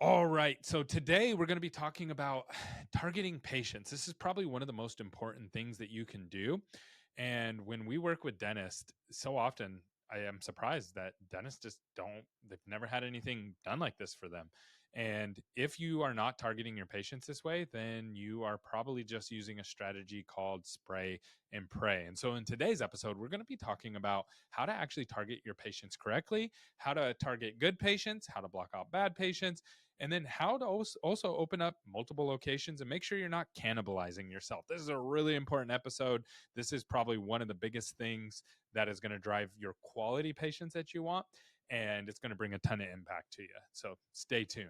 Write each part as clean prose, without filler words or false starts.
All right. So today we're going to be talking about targeting patients. This is probably one of the most important things that you can do. And when we work with dentists, so often I am surprised that dentists just they've never had anything done like this for them. And if you are not targeting your patients this way, then you are probably just using a strategy called spray and pray. And so in today's episode, we're going to be talking about how to actually target your patients correctly, how to target good patients, how to block out bad patients, and then how to also open up multiple locations and make sure you're not cannibalizing yourself. This is a really important episode. This is probably one of the biggest things that is going to drive your quality patients that you want, and it's going to bring a ton of impact to you. So stay tuned.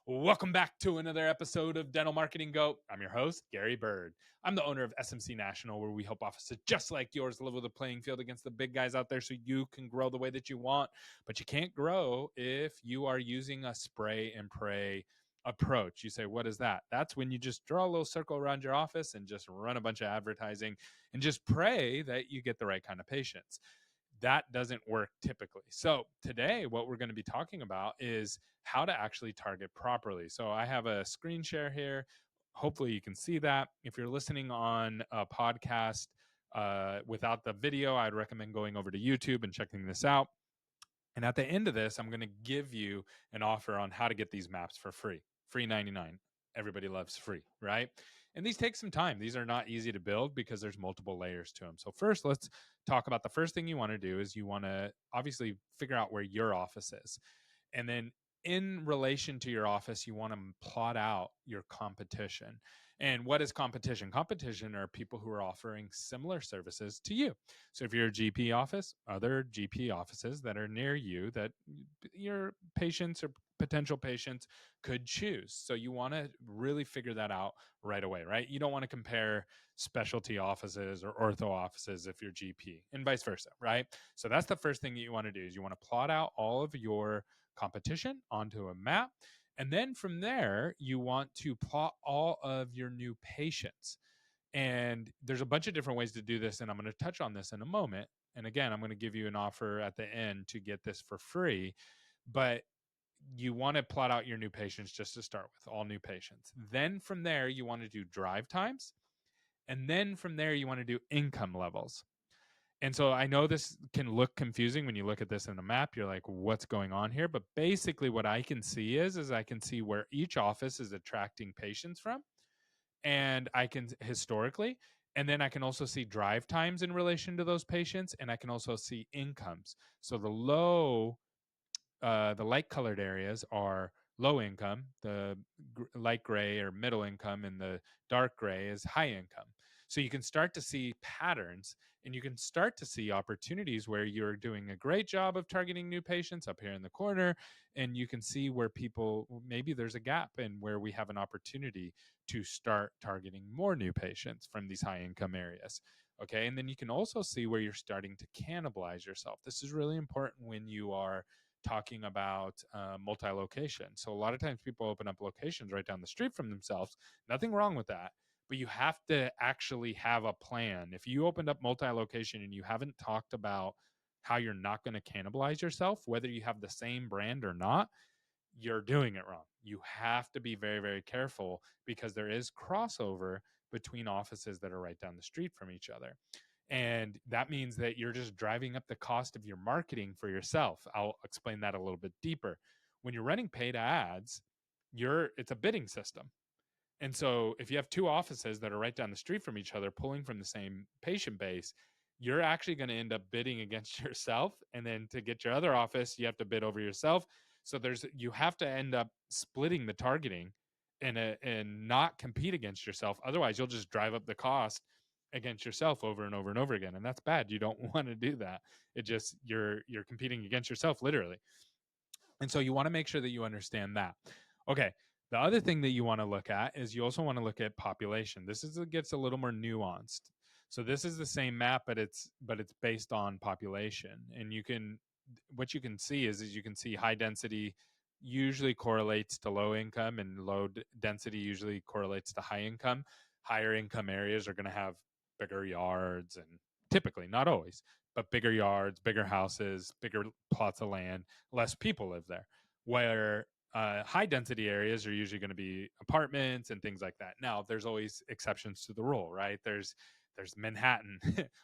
Welcome back to another episode of Dental Marketing Go. I'm your host, Gary Bird. I'm the owner of SMC National, where we help offices just like yours level the playing field against the big guys out there so you can grow the way that you want. But you can't grow if you are using a spray and pray approach. You say, what is that? That's when you just draw a little circle around your office and just run a bunch of advertising and just pray that you get the right kind of patients. That doesn't work typically. So today, what we're going to be talking about is how to actually target properly. So I have a screen share here. Hopefully you can see that. If you're listening on a podcast without the video, I'd recommend going over to YouTube and checking this out. And at the end of this, I'm going to give you an offer on how to get these maps for free. Free 99. Everybody loves free, right? And these take some time. These are not easy to build because there's multiple layers to them. So first, let's talk about the first thing you want to do is you want to obviously figure out where your office is. And then in relation to your office, you want to plot out your competition. And what is competition? Competition are people who are offering similar services to you. So if you're a GP office, other GP offices that are near you that your patients or potential patients could choose. So you want to really figure that out right away, right? You don't want to compare specialty offices or ortho offices if you're GP and vice versa, right? So that's the first thing that you want to do is you want to plot out all of your competition onto a map. And then from there, you want to plot all of your new patients. And there's a bunch of different ways to do this. And I'm going to touch on this in a moment. And again, I'm going to give you an offer at the end to get this for free. But you want to plot out your new patients just to start with, all new patients. Then from there, you want to do drive times. And then from there, you want to do income levels. And so I know this can look confusing when you look at this in a map. You're like, what's going on here? But basically what I can see is I can see where each office is attracting patients from. And I can historically, and then I can also see drive times in relation to those patients. And I can also see incomes. So the light colored areas are low income, the light gray or middle income, and the dark gray is high income. So you can start to see patterns and you can start to see opportunities where you're doing a great job of targeting new patients up here in the corner. And you can see where people, maybe there's a gap and where we have an opportunity to start targeting more new patients from these high income areas. Okay. And then you can also see where you're starting to cannibalize yourself. This is really important when you are talking about multi-location. So a lot of times people open up locations right down the street from themselves. Nothing wrong with that, but you have to actually have a plan. If you opened up multi-location and you haven't talked about how you're not going to cannibalize yourself, whether you have the same brand or not, you're doing it wrong. You have to be very, very careful because there is crossover between offices that are right down the street from each other. And that means that you're just driving up the cost of your marketing for yourself. I'll explain that a little bit deeper. When you're running paid ads, it's a bidding system. And so if you have two offices that are right down the street from each other, pulling from the same patient base, you're actually going to end up bidding against yourself. And then to get your other office, you have to bid over yourself. So you have to end up splitting the targeting and not compete against yourself. Otherwise, you'll just drive up the cost against yourself over and over and over again. And that's bad. You don't want to do that. It just, you're competing against yourself literally. And so you want to make sure that you understand that. Okay. The other thing that you want to look at is you also want to look at population. It gets a little more nuanced. So this is the same map, but it's based on population. And what you can see is you can see high density usually correlates to low income, and low density usually correlates to high income. Higher income areas are going to have bigger yards, and typically, not always, but bigger yards, bigger houses, bigger plots of land, less people live there. Where high density areas are usually going to be apartments and things like that. Now, there's always exceptions to the rule, right? There's Manhattan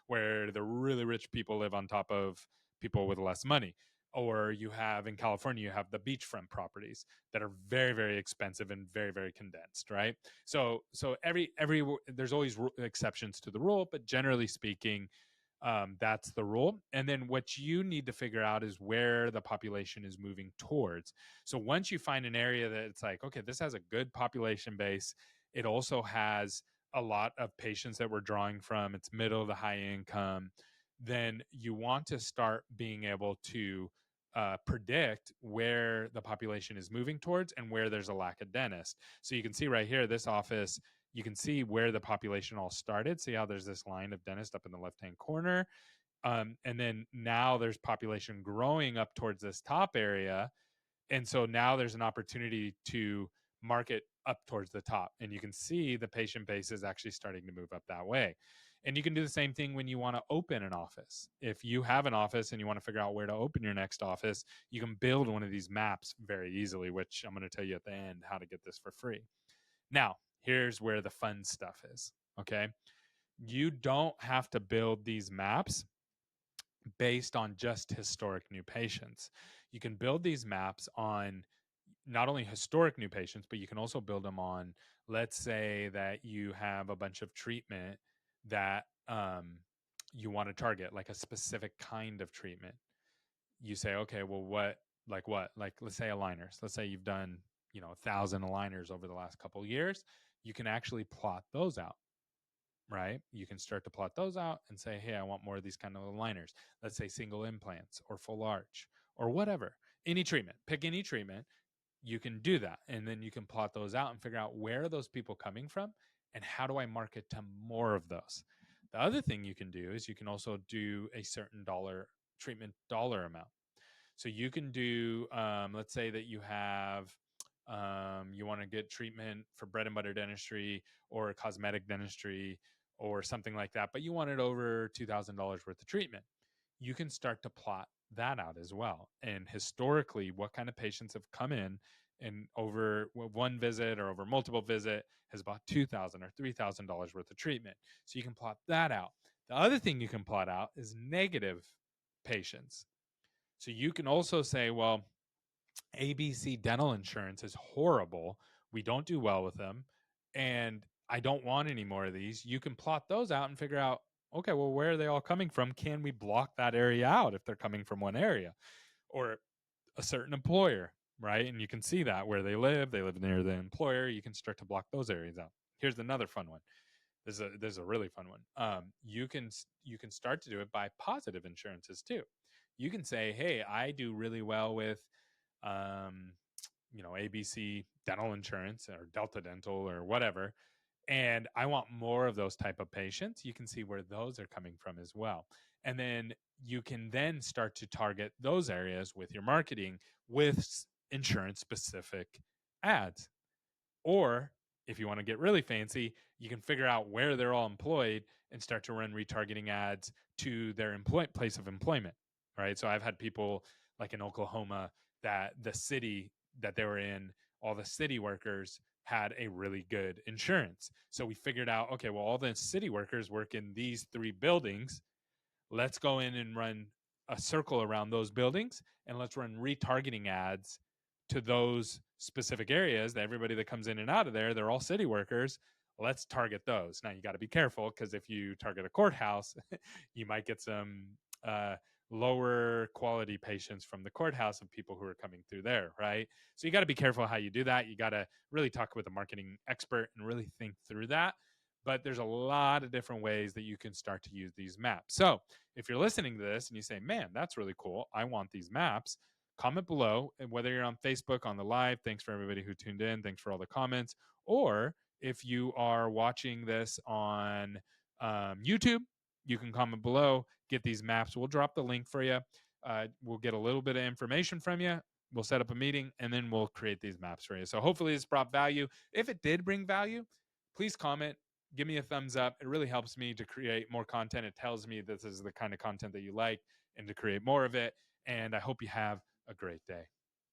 where the really rich people live on top of people with less money. Or you have in California, you have the beachfront properties that are very, very expensive and very, very condensed, right? So every there's always exceptions to the rule, but generally speaking, that's the rule. And then what you need to figure out is where the population is moving towards. So once you find an area that it's like, okay, this has a good population base, it also has a lot of patients that we're drawing from, it's middle to high income, then you want to start being able to predict where the population is moving towards and where there's a lack of dentists. So you can see right here, this office, you can see where the population all started. See how there's this line of dentists up in the left-hand corner. And then now there's population growing up towards this top area. And so now there's an opportunity to market up towards the top. And you can see the patient base is actually starting to move up that way. And you can do the same thing when you want to open an office. If you have an office and you want to figure out where to open your next office, you can build one of these maps very easily, which I'm going to tell you at the end how to get this for free. Now, here's where the fun stuff is. Okay. You don't have to build these maps based on just historic new patients. You can build these maps on not only historic new patients, but you can also build them on, let's say that you have a bunch of treatment that you want to target, like a specific kind of treatment. You say, okay, well, what? Like, let's say aligners. Let's say you've done, 1,000 aligners over the last couple of years. You can actually plot those out, right? You can start to plot those out and say, hey, I want more of these kind of aligners. Let's say single implants or full arch or whatever. Any treatment, pick any treatment. You can do that. And then you can plot those out and figure out where are those people coming from and how do I market to more of those. The other thing you can do is you can also do a certain treatment dollar amount. So you can do, let's say that you have, you want to get treatment for bread and butter dentistry or cosmetic dentistry or something like that, but you want it over $2,000 worth of treatment. You can start to plot that out as well. And historically, what kind of patients have come in and over one visit or over multiple visit has bought $2,000 or $3,000 worth of treatment. So you can plot that out. The other thing you can plot out is negative patients. So you can also say, well, ABC dental insurance is horrible. We don't do well with them. And I don't want any more of these. You can plot those out and figure out, okay, well, where are they all coming from? Can we block that area out if they're coming from one area or a certain employer, right? And you can see that where they live near the employer. You can start to block those areas out. Here's another fun one. This is a really fun one. You can start to do it by positive insurances too. You can say, hey, I do really well with um, ABC dental insurance or Delta Dental or whatever, and I want more of those type of patients. You can see where those are coming from as well. And then you can then start to target those areas with your marketing with insurance specific ads. Or if you want to get really fancy, you can figure out where they're all employed and start to run retargeting ads to their place of employment. Right. So I've had people like in Oklahoma that the city that they were in, all the city workers had a really good insurance. So we figured out, okay, well, all the city workers work in these 3 buildings. Let's go in and run a circle around those buildings and let's run retargeting ads to those specific areas. That everybody that comes in and out of there, they're all city workers. Let's target those. Now you got to be careful because if you target a courthouse, you might get some lower quality patients from the courthouse of people who are coming through there, right? So you got to be careful how you do that. You got to really talk with a marketing expert and really think through that. But there's a lot of different ways that you can start to use these maps. So if you're listening to this and you say, man, that's really cool, I want these maps, comment below. And whether you're on Facebook on the live, thanks for everybody who tuned in. Thanks for all the comments. Or if you are watching this on YouTube, you can comment below, get these maps. We'll drop the link for you. We'll get a little bit of information from you. We'll set up a meeting and then we'll create these maps for you. So hopefully this brought value. If it did bring value, please comment, give me a thumbs up. It really helps me to create more content. It tells me this is the kind of content that you like and to create more of it. And I hope you have a great day.